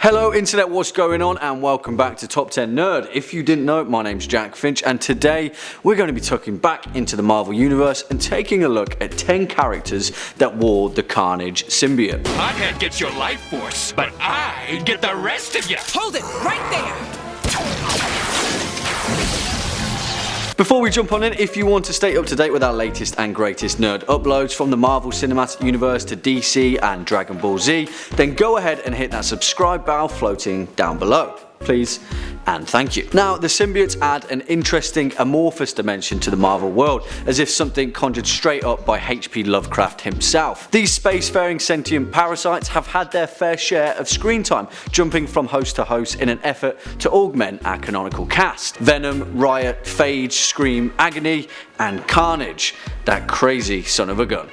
Hello internet, what's going on, and welcome back to Top 10 Nerd. If you didn't know, my name's Jack Finch, and today we're going to be tucking back into the Marvel Universe and taking a look at 10 characters that wore the Carnage Symbiote. Hothead gets your life force, but I get the rest of you. Hold it right there! Before we jump on in, if you want to stay up to date with our latest and greatest nerd uploads from the Marvel Cinematic Universe to DC and Dragon Ball Z, then go ahead and hit that subscribe bell floating down below. Please and thank you. Now, the symbiotes add an interesting amorphous dimension to the Marvel world, as if something conjured straight up by H.P. Lovecraft himself. These spacefaring sentient parasites have had their fair share of screen time, jumping from host to host in an effort to augment our canonical cast. Venom, Riot, Phage, Scream, Agony, and Carnage, that crazy son of a gun.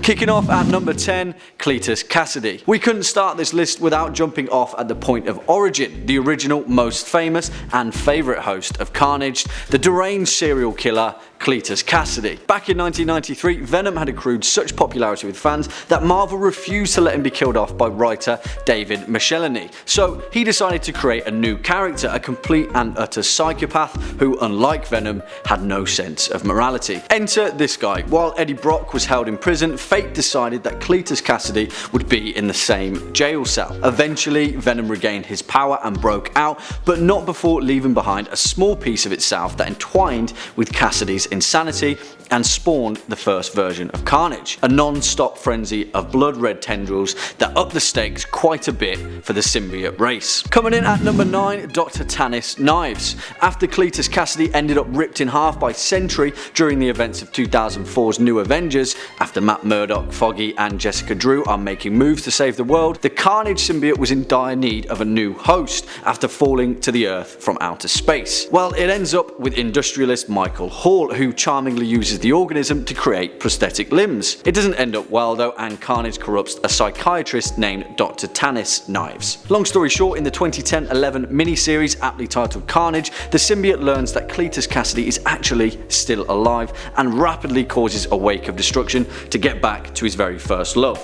Kicking off at number 10, CLETUS CASSIDY. We couldn't start this list without jumping off at the point of origin, the original, most famous and favourite host of Carnage, the deranged serial killer CLETUS CASSIDY. Back in 1993, Venom had accrued such popularity with fans that Marvel refused to let him be killed off by writer David Michelinie. So he decided to create a new character, a complete and utter psychopath who, unlike Venom, had no sense of morality. Enter this guy. While Eddie Brock was held in prison, fate decided that CLETUS CASSIDY would be in the same jail cell. Eventually, Venom regained his power and broke out, but not before leaving behind a small piece of itself that entwined with Cassidy's insanity and spawned the first version of Carnage, a non-stop frenzy of blood-red tendrils that upped the stakes quite a bit for the symbiote race. Coming in at number 9, Dr. TANIS NIEVES. After CLETUS CASSIDY ended up ripped in half by Sentry during the events of 2004's New Avengers, after Matt Murdock, Foggy and Jessica Drew are making moves to save the world, the Carnage symbiote was in dire need of a new host after falling to the Earth from outer space. Well, it ends up with industrialist Michael Hall, who charmingly uses the organism to create prosthetic limbs. It doesn't end up well though, and Carnage corrupts a psychiatrist named Dr. TANIS NIEVES. Long story short, in the 2010-11 miniseries aptly titled Carnage, the symbiote learns that CLETUS CASSIDY is actually still alive and rapidly causes a wake of destruction to get back to his very first love,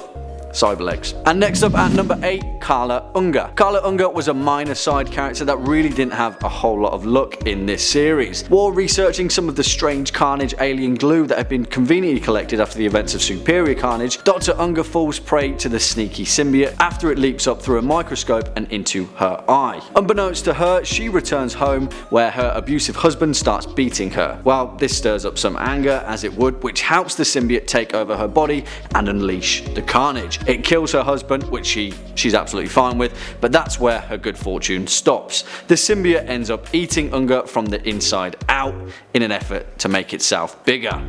cyberlegs. And next up at number 8, CARLA UNGER. CARLA UNGER was a minor side character that really didn't have a whole lot of luck in this series. While researching some of the strange Carnage alien glue that had been conveniently collected after the events of Superior Carnage, Dr. Unger falls prey to the sneaky symbiote after it leaps up through a microscope and into her eye. Unbeknownst to her, she returns home where her abusive husband starts beating her. Well, this stirs up some anger, as it would, which helps the symbiote take over her body and unleash the carnage. It kills her husband, which she's absolutely fine with, but that's where her good fortune stops. The symbiote ends up eating Unger from the inside out in an effort to make itself bigger.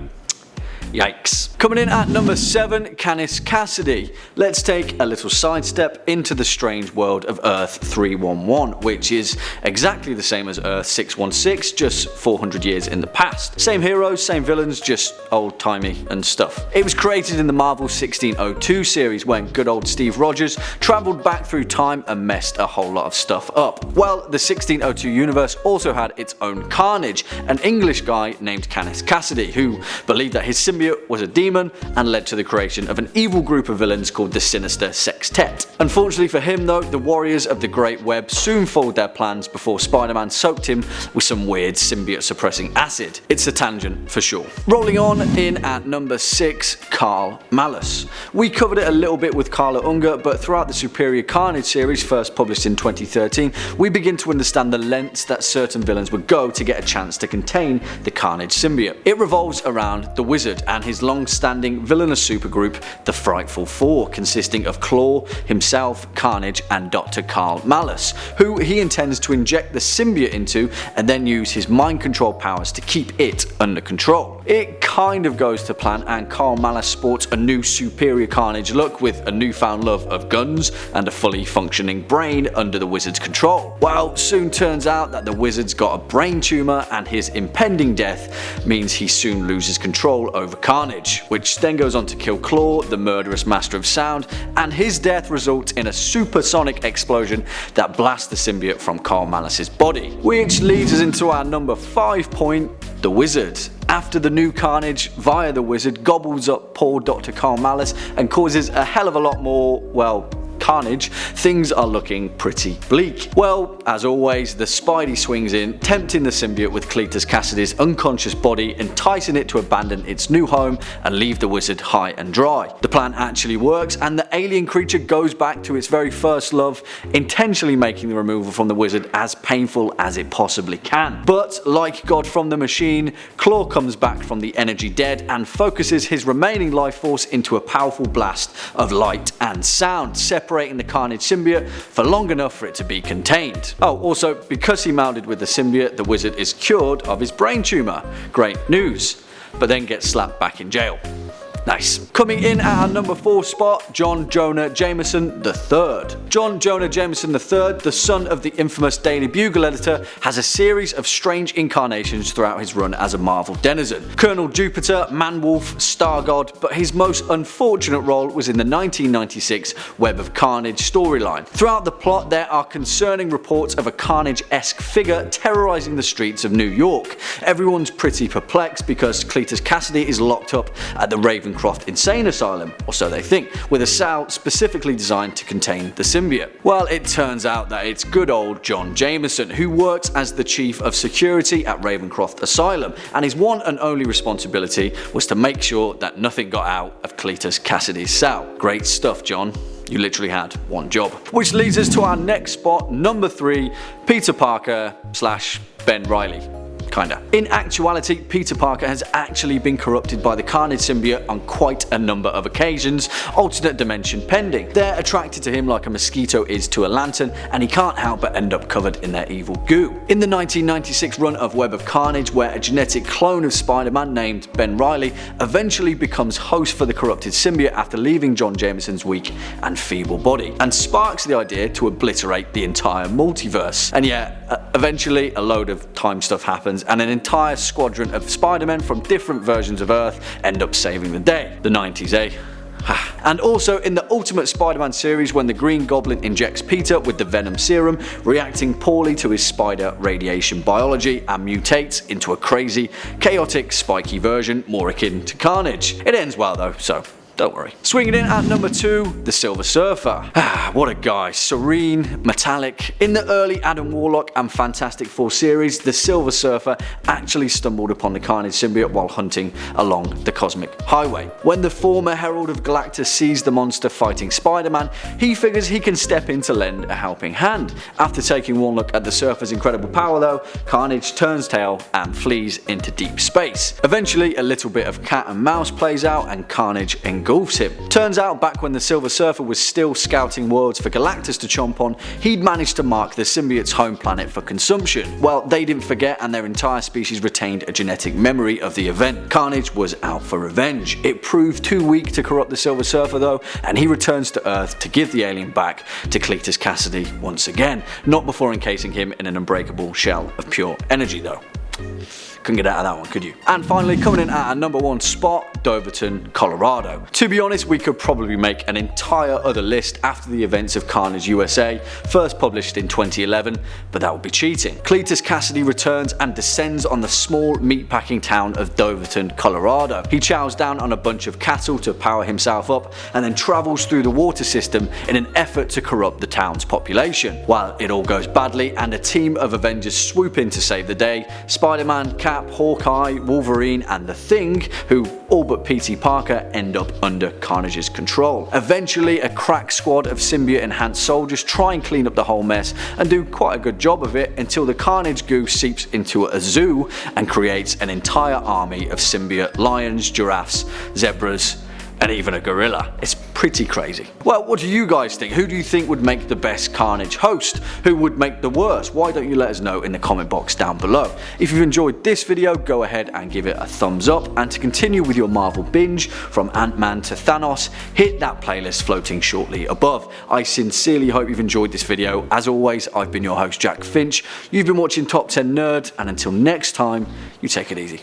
Yikes. Coming in at number 7, CANICE CASSIDY. Let's take a little sidestep into the strange world of Earth 311, which is exactly the same as Earth 616, just 400 years in the past. Same heroes, same villains, just old-timey and stuff. It was created in the Marvel 1602 series when good old Steve Rogers travelled back through time and messed a whole lot of stuff up. Well, the 1602 universe also had its own Carnage, an English guy named CANICE CASSIDY, who believed that his symbiote was a demon and led to the creation of an evil group of villains called the Sinister Sextet. Unfortunately for him though, the warriors of the Great Web soon foiled their plans before Spider-Man soaked him with some weird symbiote suppressing acid. It's a tangent for sure. Rolling on in at number 6, KARL MALUS. We covered it a little bit with CARLA UNGER, but throughout the Superior Carnage series, first published in 2013, we begin to understand the lengths that certain villains would go to get a chance to contain the Carnage symbiote. It revolves around the Wizard and his long-standing villainous supergroup, the Frightful Four, consisting of Claw, himself, Carnage and Dr. KARL MALUS, who he intends to inject the symbiote into and then use his mind control powers to keep it under control. It kind of goes to plan, and KARL MALUS sports a new Superior Carnage look with a newfound love of guns and a fully functioning brain under the Wizard's control. Well, soon turns out that the Wizard's got a brain tumour, and his impending death means he soon loses control over of Carnage, which then goes on to kill Claw, the murderous master of sound, and his death results in a supersonic explosion that blasts the symbiote from Carl Malus's body. Which leads us into our number 5 point, the Wizard. After the new Carnage, via the Wizard, gobbles up poor Dr. Carl Malus and causes a hell of a lot more, well, carnage, things are looking pretty bleak. Well, as always, the Spidey swings in, tempting the symbiote with CLETUS Cassidy's unconscious body, enticing it to abandon its new home and leave the Wizard high and dry. The plan actually works, and the alien creature goes back to its very first love, intentionally making the removal from the Wizard as painful as it possibly can. But like God from the machine, Claw comes back from the energy dead and focuses his remaining life force into a powerful blast of light and sound, separating the Carnage symbiote for long enough for it to be contained. Oh, also, because he melded with the symbiote, the Wizard is cured of his brain tumour. Great news. But then gets slapped back in jail. Nice. Coming in at our number 4 spot, John Jonah Jameson III. John Jonah Jameson III, the son of the infamous Daily Bugle editor, has a series of strange incarnations throughout his run as a Marvel denizen. Colonel Jupiter, Man-Wolf, Star God, but his most unfortunate role was in the 1996 Web of Carnage storyline. Throughout the plot, there are concerning reports of a Carnage-esque figure terrorizing the streets of New York. Everyone's pretty perplexed because CLETUS Cassidy is locked up at the Ravencroft Insane Asylum, or so they think, with a cell specifically designed to contain the symbiote. Well, it turns out that it's good old John Jameson, who works as the chief of security at Ravencroft Asylum, and his one and only responsibility was to make sure that nothing got out of CLETUS Cassidy's cell. Great stuff, John. You literally had one job. Which leads us to our next spot, number 3, Peter Parker / Ben Reilly. Kinda. In actuality, Peter Parker has actually been corrupted by the Carnage symbiote on quite a number of occasions, alternate dimension pending. They're attracted to him like a mosquito is to a lantern, and he can't help but end up covered in their evil goo. In the 1996 run of Web of Carnage, where a genetic clone of Spider-Man named Ben Reilly eventually becomes host for the corrupted symbiote after leaving John Jameson's weak and feeble body, and sparks the idea to obliterate the entire multiverse. And yeah, eventually a load of time stuff happens, and an entire squadron of Spider-Men from different versions of Earth end up saving the day. The 90s, eh? And also in the Ultimate Spider-Man series, when the Green Goblin injects Peter with the venom serum, reacting poorly to his spider radiation biology and mutates into a crazy, chaotic, spiky version more akin to Carnage. It ends well though, so don't worry. Swinging in at number 2, the Silver Surfer. What a guy. Serene, metallic. In the early Adam Warlock and Fantastic Four series, the Silver Surfer actually stumbled upon the Carnage symbiote while hunting along the cosmic highway. When the former Herald of Galactus sees the monster fighting Spider-Man, he figures he can step in to lend a helping hand. After taking one look at the Surfer's incredible power though, Carnage turns tail and flees into deep space. Eventually, a little bit of cat and mouse plays out and Carnage engulfs him. Turns out back when the Silver Surfer was still scouting worlds for Galactus to chomp on, he'd managed to mark the symbiote's home planet for consumption. Well, they didn't forget, and their entire species retained a genetic memory of the event. Carnage was out for revenge. It proved too weak to corrupt the Silver Surfer though, and he returns to Earth to give the alien back to CLETUS Cassidy once again, not before encasing him in an unbreakable shell of pure energy though. Couldn't get out of that one, could you? And finally, coming in at our number 1 spot, Doverton, Colorado. To be honest, we could probably make an entire other list after the events of Carnage USA, first published in 2011, but that would be cheating. CLETUS Cassidy returns and descends on the small meatpacking town of Doverton, Colorado. He chows down on a bunch of cattle to power himself up, and then travels through the water system in an effort to corrupt the town's population. While it all goes badly and a team of Avengers swoop in to save the day, Spider-Man, Cap, Hawkeye, Wolverine and The Thing, who all but P.T. Parker end up under Carnage's control. Eventually, a crack squad of symbiote-enhanced soldiers try and clean up the whole mess and do quite a good job of it until the Carnage goo seeps into a zoo and creates an entire army of symbiote lions, giraffes, zebras, and even a gorilla. It's pretty crazy. Well, what do you guys think? Who do you think would make the best Carnage host? Who would make the worst? Why don't you let us know in the comment box down below. If you've enjoyed this video, go ahead and give it a thumbs up, and to continue with your Marvel binge from Ant-Man to Thanos, hit that playlist floating shortly above. I sincerely hope you've enjoyed this video. As always, I've been your host Jack Finch. You've been watching Top 10 Nerd, and until next time, you take it easy.